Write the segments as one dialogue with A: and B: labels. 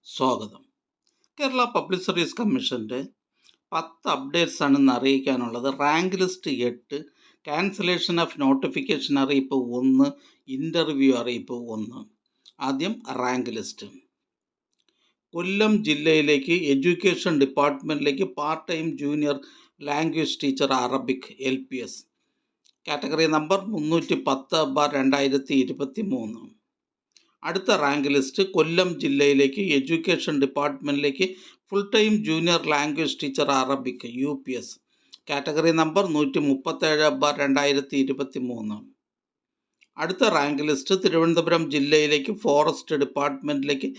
A: സ്വാഗതം. Kerala public service കമ്മീഷൻ്റെ 10 updates ആണ് ഇന്ന് അറിയിക്കാനുള്ളത്. Rank list 8, cancellation of notification അറിയിപ്പ് 1, ഇൻ്റർവ്യൂ അറിയിപ്പ് 1. ആദ്യം റാങ്ക് ലിസ്റ്റ്. കൊല്ലം ജില്ലയിലേക്ക് എഡ്യൂക്കേഷൻ ഡിപ്പാർട്ട്മെൻറ്റിലേക്ക് part time junior language teacher Arabic LPS category number 310/2023. അടുത്ത റാങ്ക് ലിസ്റ്റ് കൊല്ലം ജില്ലയിലേക്ക് എഡ്യൂക്കേഷൻ ഡിപ്പാർട്ട്മെൻറ്റിലേക്ക് full time junior language teacher Arabic UPS category number 137/2023. അടുത്ത റാങ്ക് ലിസ്റ്റ് തിരുവനന്തപുരം ജില്ലയിലേക്ക് ഫോറസ്റ്റ് ഡിപ്പാർട്ട്മെൻറ്റിലേക്ക്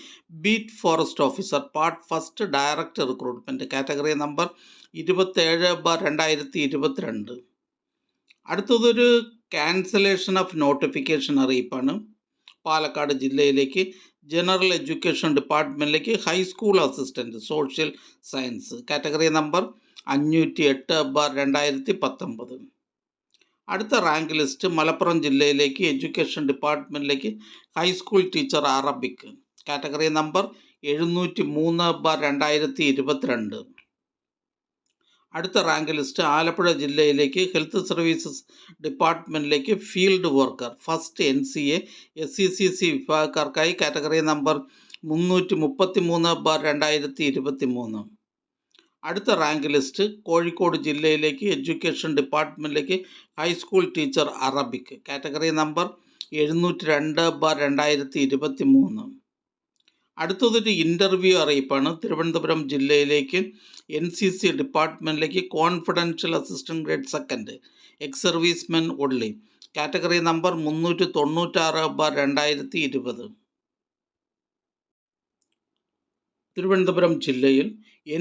A: beat forest officer part first direct recruitment category number 27/2022. അടുത്തതൊരു cancellation of notification അറിയിപ്പാണ്. പാലക്കാട് ജില്ലയിലേക്ക് general education ഡിപ്പാർട്ട്മെൻറ്റിലേക്ക് high school assistant social science category number 508/2019. അടുത്ത rank list Malappuram ജില്ലയിലേക്ക് education ഡിപ്പാർട്ട്മെൻറ്റിലേക്ക് high school teacher Arabic category number 703/2022. അടുത്ത റാങ്ക് ലിസ്റ്റ് ആലപ്പുഴ ജില്ലയിലേക്ക് ഹെൽത്ത് സർവീസസ് ഡിപ്പാർട്ട്മെൻറ്റിലേക്ക് field worker first NCA SCCC വിഭാഗക്കാർക്കായി കാറ്റഗറി നമ്പർ 333/2023. അടുത്ത റാങ്ക് ലിസ്റ്റ് കോഴിക്കോട് ജില്ലയിലേക്ക് എഡ്യൂക്കേഷൻ ഡിപ്പാർട്ട്മെൻറ്റിലേക്ക് high school teacher Arabic category number 702/2023. അടുത്തതൊരു ഇൻ്റർവ്യൂ അറിയിപ്പാണ്. തിരുവനന്തപുരം ജില്ലയിലേക്ക് NCC ഡിപ്പാർട്ട്മെൻറ്റിലേക്ക് confidential assistant grade second ex servicemen only category number 396/2020. Thiruvananthapuram ജില്ലയിൽ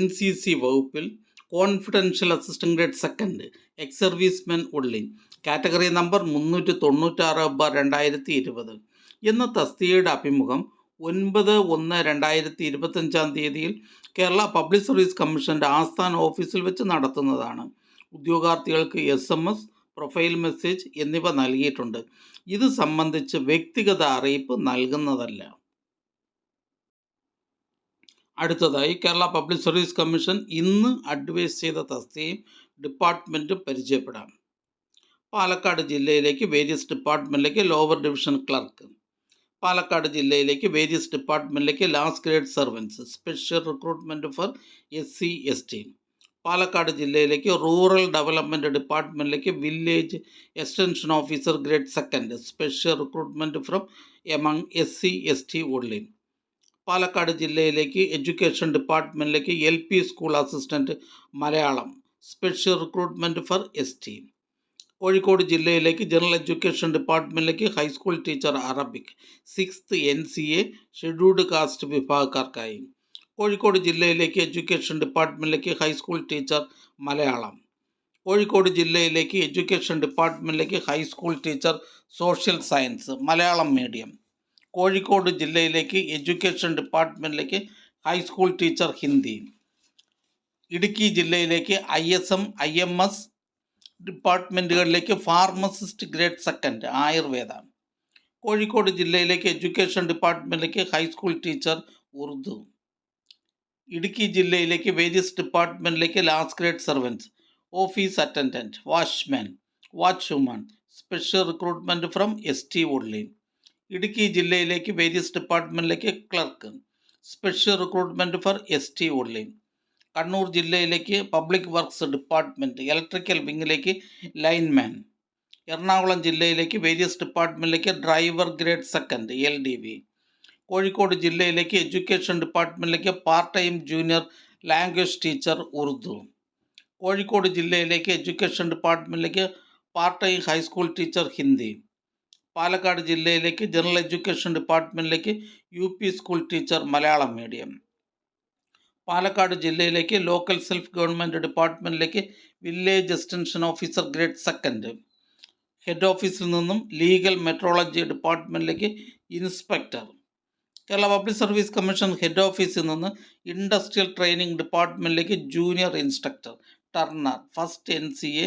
A: NCC വകുപ്പിൽ confidential assistant grade second ex servicemen only category number 396/2020 എന്ന തസ്തികയുടെ അഭിമുഖം 9/1/2025 കേരള പബ്ലിക് സർവീസ് കമ്മീഷൻ്റെ ആസ്ഥാന ഓഫീസിൽ വെച്ച് നടത്തുന്നതാണ്. ഉദ്യോഗാർത്ഥികൾക്ക് SMS, പ്രൊഫൈൽ മെസ്സേജ് എന്നിവ നൽകിയിട്ടുണ്ട്. ഇത് സംബന്ധിച്ച് വ്യക്തിഗത അറിയിപ്പ് നൽകുന്നതല്ല. അടുത്തതായി കേരള പബ്ലിക് സർവീസ് കമ്മീഷൻ ഇന്ന് അഡ്വൈസ് ചെയ്ത തസ്തികയും ഡിപ്പാർട്ട്മെൻറ്റും പരിചയപ്പെടാം. പാലക്കാട് ജില്ലയിലേക്ക് വേരിയസ് ഡിപ്പാർട്ട്മെൻറ്റിലേക്ക് ലോവർ ഡിവിഷൻ ക്ലർക്ക്, പാലക്കാട് ജില്ലയിലേക്ക് വേരിയസ് ഡിപ്പാർട്ട്മെൻറ്റിലേക്ക് last grade servants special recruitment for SC/ST, Palakkad ജില്ലയിലേക്ക് റൂറൽ ഡെവലപ്മെൻറ്റ് ഡിപ്പാർട്ട്മെൻറ്റിലേക്ക് village extension officer grade second special recruitment from among SC/ST only, Palakkad ജില്ലയിലേക്ക് എഡ്യൂക്കേഷൻ ഡിപ്പാർട്ട്മെൻറ്റിലേക്ക് LP school assistant Malayalam special recruitment for ST, Kozhikode ജില്ലയിലേക്ക് general education ഡിപ്പാർട്ട്മെൻറ്റിലേക്ക് high school teacher Arabic 6th NCA scheduled caste വിഭാഗക്കാർക്കായി, കോഴിക്കോട് ജില്ലയിലേക്ക് education ഡിപ്പാർട്ട്മെൻറ്റിലേക്ക് high school teacher Malayalam, Kozhikode ജില്ലയിലേക്ക് education ഡിപ്പാർട്ട്മെൻറ്റിലേക്ക് high school teacher social science Malayalam medium, Kozhikode ജില്ലയിലേക്ക് എഡ്യൂക്കേഷൻ ഡിപ്പാർട്ട്മെൻറ്റിലേക്ക് ഹൈസ്കൂൾ ടീച്ചർ ഹിന്ദി, ഇടുക്കി ജില്ലയിലേക്ക് ISM IMS ഡിപ്പാർട്ട്മെൻറ്റുകളിലേക്ക് pharmacist grade second Ayurveda, Kozhikode ജില്ലയിലേക്ക് എഡ്യൂക്കേഷൻ ഡിപ്പാർട്ട്മെൻറ്റിലേക്ക് ഹൈസ്കൂൾ ടീച്ചർ ഉറുദു, ഇടുക്കി ജില്ലയിലേക്ക് വേരിയസ് ഡിപ്പാർട്ട്മെൻറ്റിലേക്ക് last grade servants office attendant watchman watchwoman special recruitment from ST only, Idukki ജില്ലയിലേക്ക് വേരിയസ് ഡിപ്പാർട്ട്മെൻറ്റിലേക്ക് clerk special recruitment for ST only, Kannur ജില്ലയിലേക്ക് പബ്ലിക് വർക്ക്സ് ഡിപ്പാർട്ട്മെൻറ്റ് ഇലക്ട്രിക്കൽ വിങ്ങിലേക്ക് lineman, Ernakulam ജില്ലയിലേക്ക് various ഡിപ്പാർട്ട്മെൻറ്റിലേക്ക് driver grade second LDV, Kozhikode ജില്ലയിലേക്ക് education ഡിപ്പാർട്ട്മെൻറ്റിലേക്ക് part time junior language teacher Urdu, Kozhikode ജില്ലയിലേക്ക് education ഡിപ്പാർട്ട്മെൻറ്റിലേക്ക് part time high school teacher Hindi, Palakkad ജില്ലയിലേക്ക് ജനറൽ എഡ്യൂക്കേഷൻ ഡിപ്പാർട്ട്മെൻറ്റിലേക്ക് UP school teacher Malayalam medium, Palakkad ജില്ലയിലേക്ക് ലോക്കൽ സെൽഫ് ഗവൺമെൻറ് ഡിപ്പാർട്ട്മെൻറ്റിലേക്ക് village extension officer grade second, head ഓഫീസിൽ നിന്നും ലീഗൽ മെട്രോളജി ഡിപ്പാർട്ട്മെൻറ്റിലേക്ക് inspector, Kerala public service commission head ഓഫീസിൽ നിന്ന് ഇൻഡസ്ട്രിയൽ ട്രെയിനിങ് ഡിപ്പാർട്ട്മെൻറ്റിലേക്ക് junior instructor turner first NCA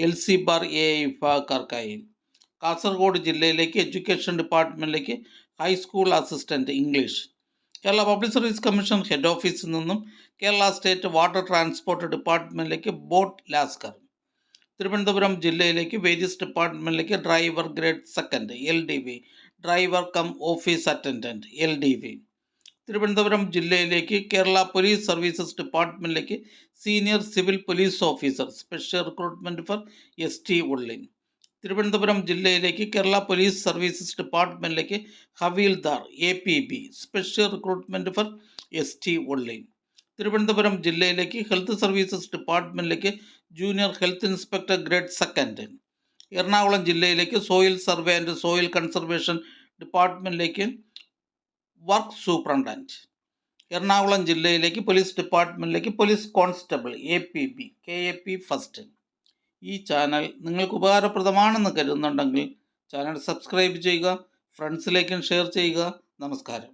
A: LC bar AI വിഭാഗക്കാർക്കായി, കാസർഗോഡ് ജില്ലയിലേക്ക് എഡ്യൂക്കേഷൻ ഡിപ്പാർട്ട്മെൻറ്റിലേക്ക് high school assistant English, Kerala public service commission head ഓഫീസിൽ നിന്നും കേരള സ്റ്റേറ്റ് വാട്ടർ ട്രാൻസ്പോർട്ട് ഡിപ്പാർട്ട്മെൻറ്റിലേക്ക് ബോട്ട് ലാസ്കർ. തിരുവനന്തപുരം ജില്ലയിലേക്ക് വേരിയസ് ഡിപ്പാർട്ട്മെൻറ്റിലേക്ക് driver grade second LDV, driver cum office attendant LDV. Thiruvananthapuram ജില്ലയിലേക്ക് Kerala police services ഡിപ്പാർട്ട്മെൻറ്റിലേക്ക് senior civil police officer special recruitment for ST ഉള്ളിൻ. തിരുവനന്തപുരം ജില്ലയിലേക്ക് Kerala police services ഡിപ്പാർട്ട്മെൻറ്റിലേക്ക് havildar APB special recruitment for ST ഉള്ളിൻ. തിരുവനന്തപുരം ജില്ലയിലേക്ക് ഹെൽത്ത് സർവീസസ് ഡിപ്പാർട്ട്മെൻറ്റിലേക്ക് junior health inspector grade second. Ernakulam ജില്ലയിലേക്ക് soil survey and soil conservation ഡിപ്പാർട്ട്മെൻറ്റിലേക്ക് വർക്ക് സൂപ്രണ്ടൻറ്റ്. എറണാകുളം ജില്ലയിലേക്ക് പോലീസ് ഡിപ്പാർട്ട്മെൻറ്റിലേക്ക് police constable APB KAP first. ഈ ചാനൽ നിങ്ങൾക്ക് ഉപകാരപ്രദമാണെന്ന് കരുതുന്നുണ്ടെങ്കിൽ ചാനൽ സബ്സ്ക്രൈബ് ചെയ്യുക, ഫ്രണ്ട്സിലേക്കും ഷെയർ ചെയ്യുക. നമസ്കാരം.